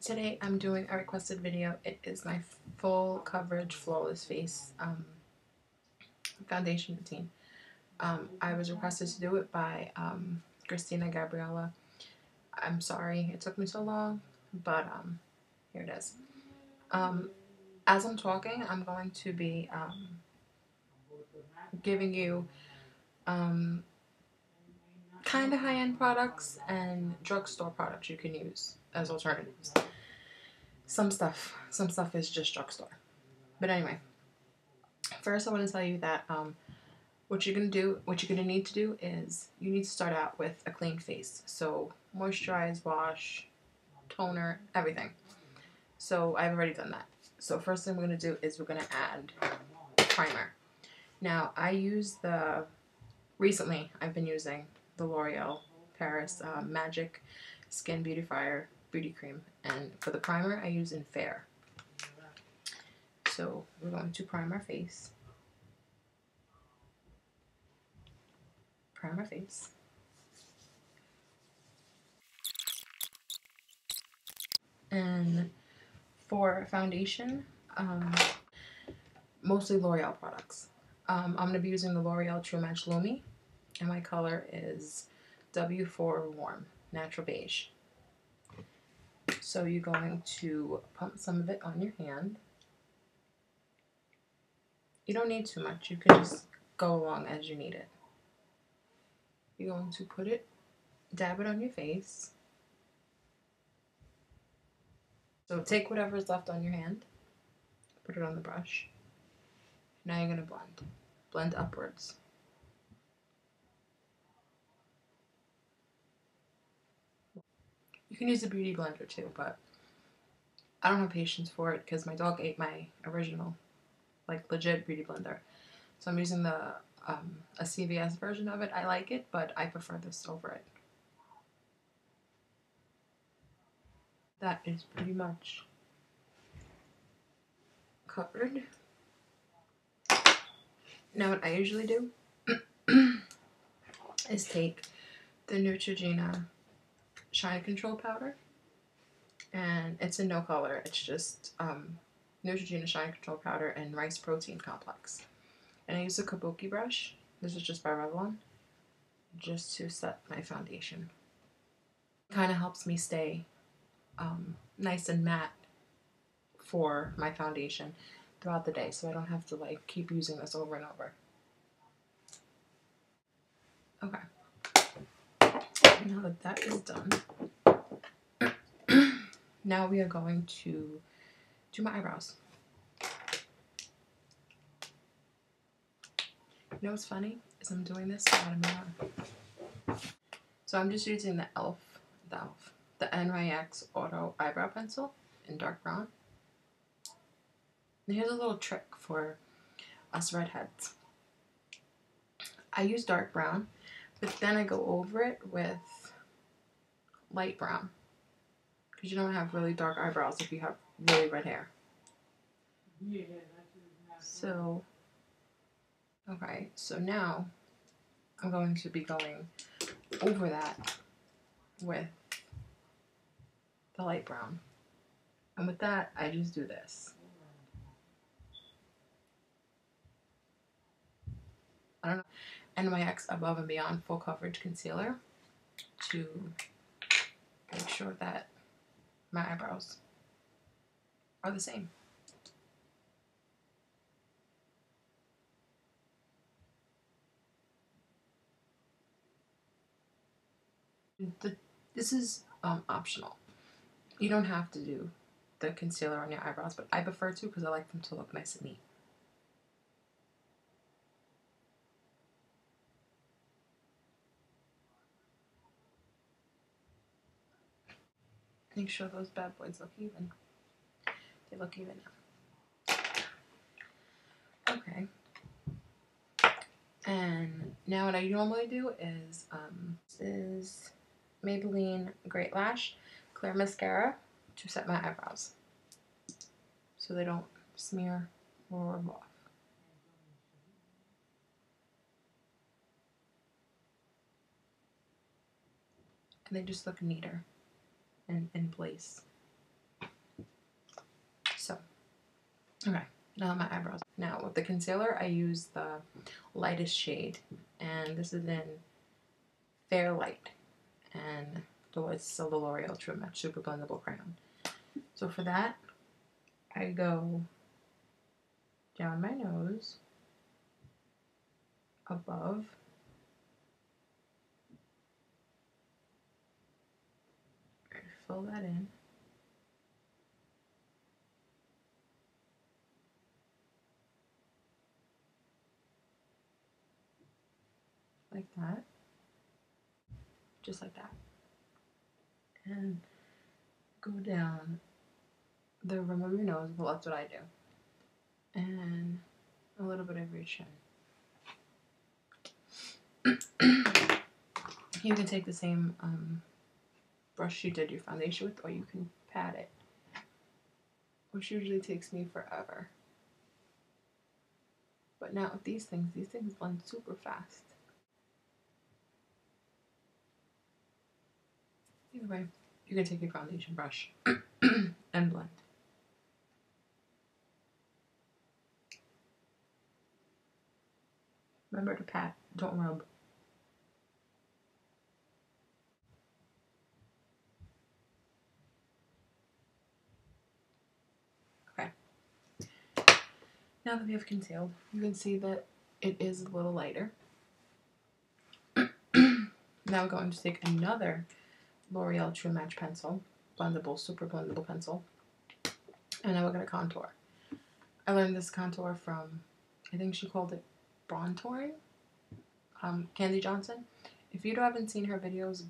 Today I'm doing a requested video. It is my full coverage flawless face foundation routine. I was requested to do it by Christina Gabriella. I'm sorry it took me so long, but here it is. As I'm talking, I'm going to be giving you kind of high-end products and drugstore products you can use as alternatives. Some stuff is just drugstore. But anyway, first I want to tell you that what you're gonna need to do is you need to start out with a clean face. So moisturize, wash, toner, everything. So I've already done that. So first thing we're gonna do is we're gonna add primer. Now recently I've been using the L'Oreal Paris Magic Skin Beautifier Beauty Cream, and for the primer I use in Fair. So we're going to prime our face. Prime our face. And for foundation, mostly L'Oreal products. I'm going to be using the L'Oreal True Match Lumi, and my color is W4 Warm, Natural Beige. So you're going to pump some of it on your hand. You don't need too much. You can just go along as you need it. You're going to dab it on your face. So take whatever's left on your hand, put it on the brush. Now you're going to blend. Blend upwards. You can use a beauty blender too, but I don't have patience for it because my dog ate my original, like legit beauty blender. So I'm using a CVS version of it. I like it, but I prefer this over it. That is pretty much covered. Now what I usually do is take the Neutrogena Shine Control Powder, and it's in no color. It's just Neutrogena Shine Control Powder and Rice Protein Complex. And I use a kabuki brush. This is just by Revlon, just to set my foundation. It kind of helps me stay nice and matte for my foundation throughout the day, so I don't have to like keep using this over and over. Okay, now that that is done, now we are going to do my eyebrows. You know what's funny is I'm doing this without a mirror. So I'm just using the NYX Auto Eyebrow Pencil in dark brown. And here's a little trick for us redheads. I use dark brown, but then I go over it with light brown, because you don't have really dark eyebrows if you have really red hair. So, okay, so now I'm going to be going over that with the light brown. And with that, I just do this. I don't know, NYX Above and Beyond Full Coverage Concealer to make sure that my eyebrows are the same. This is optional. You don't have to do the concealer on your eyebrows, but I prefer to because I like them to look nice and neat. Make sure those bad boys look even. They look even now. Okay. And now what I normally do is, this is Maybelline Great Lash Clear Mascara to set my eyebrows so they don't smear or rub off. And they just look neater and in place. Okay, now my eyebrows. Now with the concealer, I use the lightest shade, and this is in Fair Light, and it's the L'Oreal True Match Super Blendable Crayon. So for that, I go down my nose, above, fill that in. Like that. Just like that. And go down the rim of your nose. Well, that's what I do. And a little bit of your chin. You can take the same brush you did your foundation with, or you can pat it, which usually takes me forever. But now with these things blend super fast. Either way, you can take your foundation brush and blend. Remember to pat, don't rub. Okay. Now that we have concealed, you can see that it is a little lighter. Now we're going to take another L'Oreal True Match pencil, blendable, super blendable pencil, and now we're going to contour. I learned this contour from, I think she called it Brontouring, Candy Johnson. If you haven't seen her videos,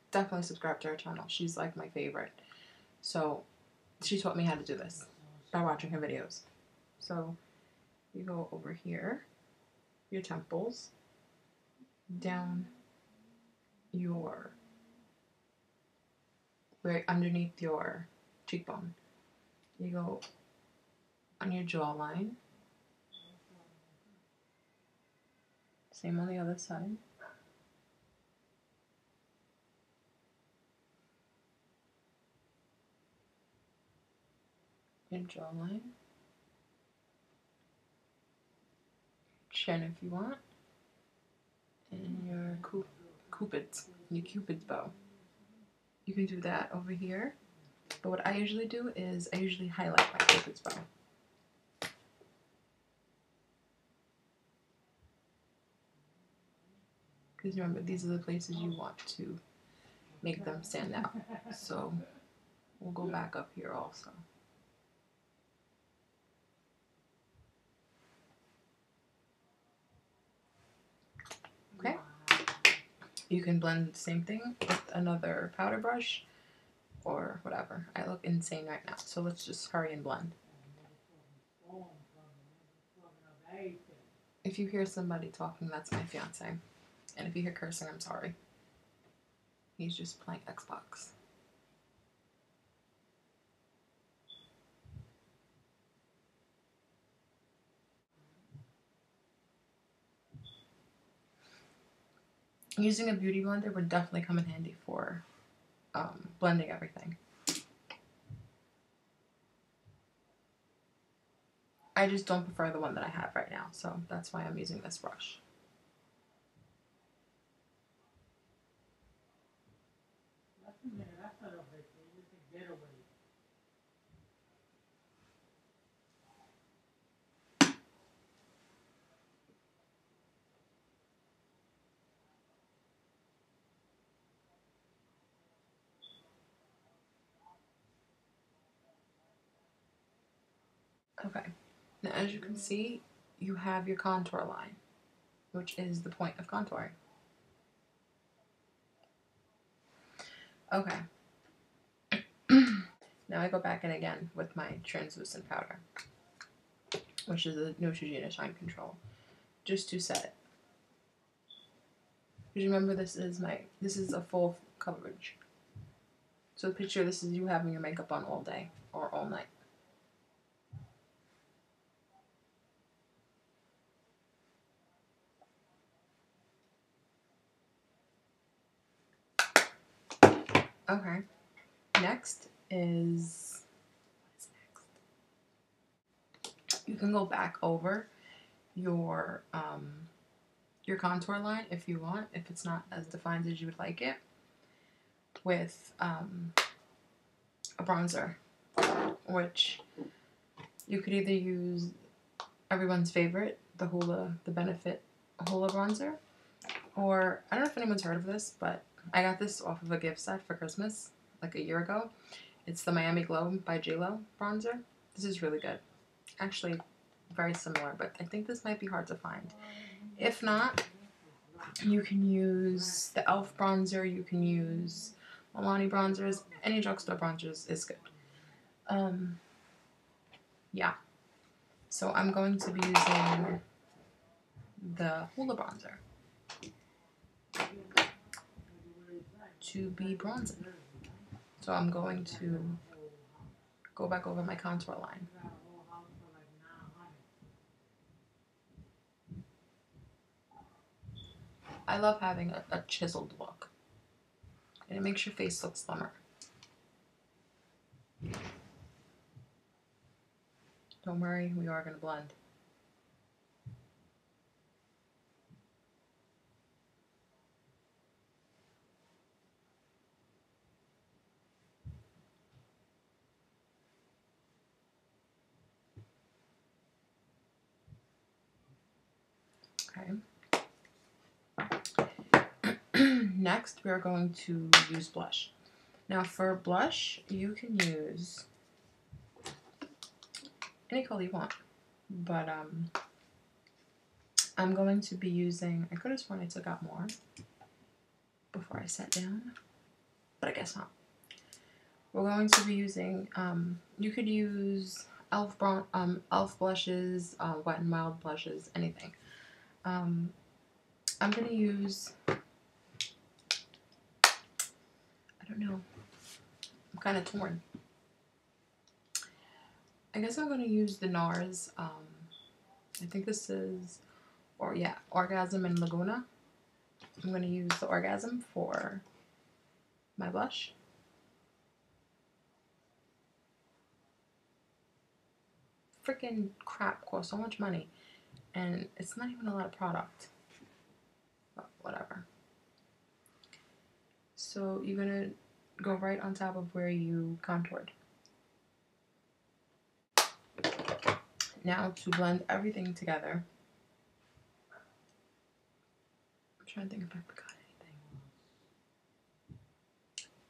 definitely subscribe to her channel. She's like my favorite. So she taught me how to do this by watching her videos. So you go over here, your temples, down your, right underneath your cheekbone. You go on your jawline. Same on the other side. Your jawline. Chin if you want. And your cupid's bow. You can do that over here. But what I usually do is I usually highlight my cupid's bow. Because remember, these are the places you want to make them stand out. So we'll go back up here also. Okay. You can blend the same thing with another powder brush or whatever. I look insane right now, so let's just hurry and blend. If you hear somebody talking, that's my fiance. And if you hear cursing, I'm sorry. He's just playing Xbox. Using a beauty blender would definitely come in handy for blending everything. I just don't prefer the one that I have right now, so that's why I'm using this brush. Okay, now as you can see, you have your contour line, which is the point of contouring. Okay. Now I go back in again with my translucent powder, which is the Neutrogena Shine Control, just to set it. Because remember, this is a full coverage. So picture this is you having your makeup on all day or all night. Okay. Next is, You can go back over your contour line if you want, if it's not as defined as you would like it, with a bronzer, which you could either use everyone's favorite, the Benefit Hoola Bronzer, or I don't know if anyone's heard of this, but I got this off of a gift set for Christmas like a year ago. It's the Miami Glow by JLo bronzer. This is really good. Actually, very similar, but I think this might be hard to find. If not, you can use the e.l.f. bronzer, you can use Milani bronzers, any drugstore bronzers is good. Yeah. So I'm going to be using the Hoola Bronzer to be bronzing. So I'm going to go back over my contour line. I love having a chiseled look, and it makes your face look slimmer. Don't worry, we are going to blend. Okay. Next, we are going to use blush. Now, for blush, you can use any color you want, but I'm going to be using, I could have sworn I took out more before I sat down, but I guess not. We're going to be using, you could use e.l.f. blushes, Wet n Wild blushes, anything. I'm going to use, I don't know, I'm kind of torn. I guess I'm going to use the Nars, I think this is, Orgasm and Laguna. I'm going to use the Orgasm for my blush. Freaking crap, costs so much money, and it's not even a lot of product, but whatever. So you're going to go right on top of where you contoured. Now to blend everything together, I'm trying to think if I forgot anything.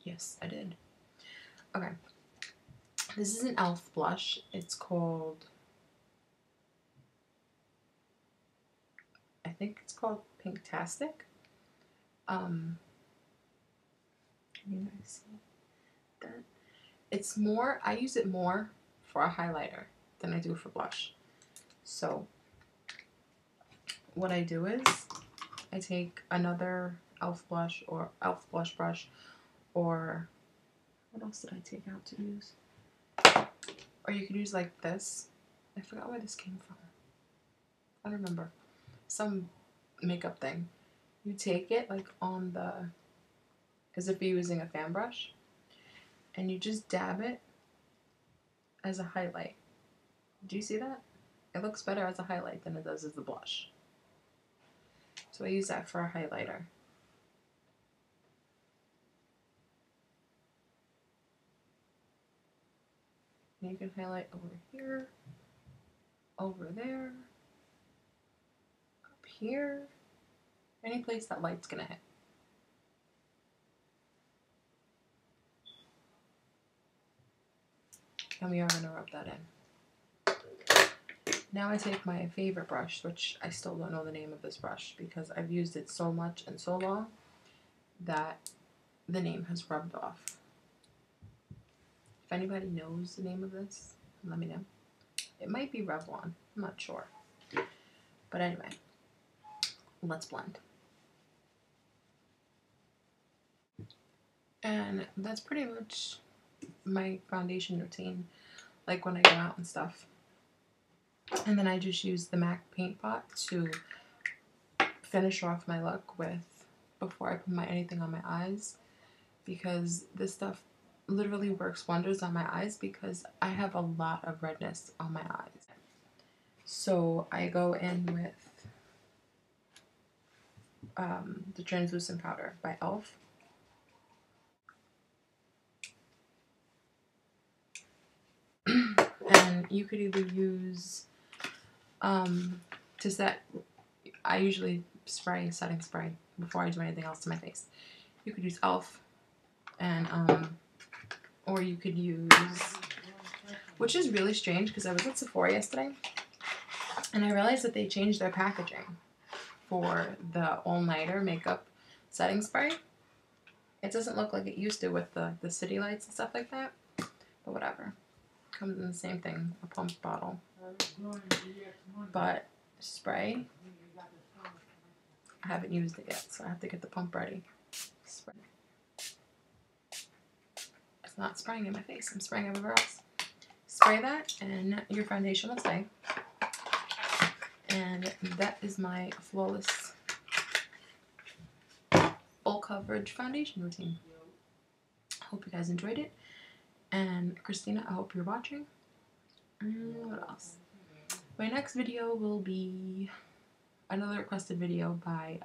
Yes, I did. Okay. This is an e.l.f. blush. It's called, I think it's called Pinktastic. Can you guys see that? It's more, I use it more for a highlighter than I do for blush. So what I do is I take another e.l.f. blush or e.l.f. blush brush, or what else did I take out to use? Or you could use like this. I forgot where this came from. I don't remember. Some makeup thing. You take it like on the, as if you're using a fan brush, and you just dab it as a highlight. Do you see that? It looks better as a highlight than it does as the blush. So I use that for a highlighter. And you can highlight over here, over there, up here, any place that light's gonna hit. And we are gonna rub that in. Now I take my favorite brush, which I still don't know the name of this brush because I've used it so much and so long that the name has rubbed off. If anybody knows the name of this, let me know. It might be Revlon, I'm not sure. But anyway, let's blend. And that's pretty much my foundation routine, like when I go out and stuff. And then I just use the MAC paint pot to finish off my look with before I put anything on my eyes, because this stuff literally works wonders on my eyes because I have a lot of redness on my eyes. So I go in with the translucent powder by e.l.f. And you could either use to set, I usually spray setting spray before I do anything else to my face. You could use e.l.f. and or you could use, which is really strange because I was at Sephora yesterday and I realized that they changed their packaging for the all-nighter makeup setting spray. It doesn't look like it used to with the city lights and stuff like that, but whatever. Comes in the same thing, a pump bottle. But spray, I haven't used it yet, so I have to get the pump ready. Spray. It's not spraying in my face, I'm spraying everywhere else. Spray that and your foundation will stay. And that is my flawless full coverage foundation routine. Hope you guys enjoyed it. And Christina, I hope you're watching. And what else? My next video will be another requested video by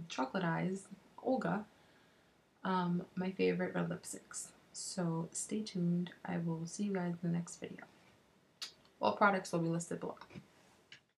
Chocolate Eyes, Olga. My favorite are lipsticks. So stay tuned. I will see you guys in the next video. All products will be listed below.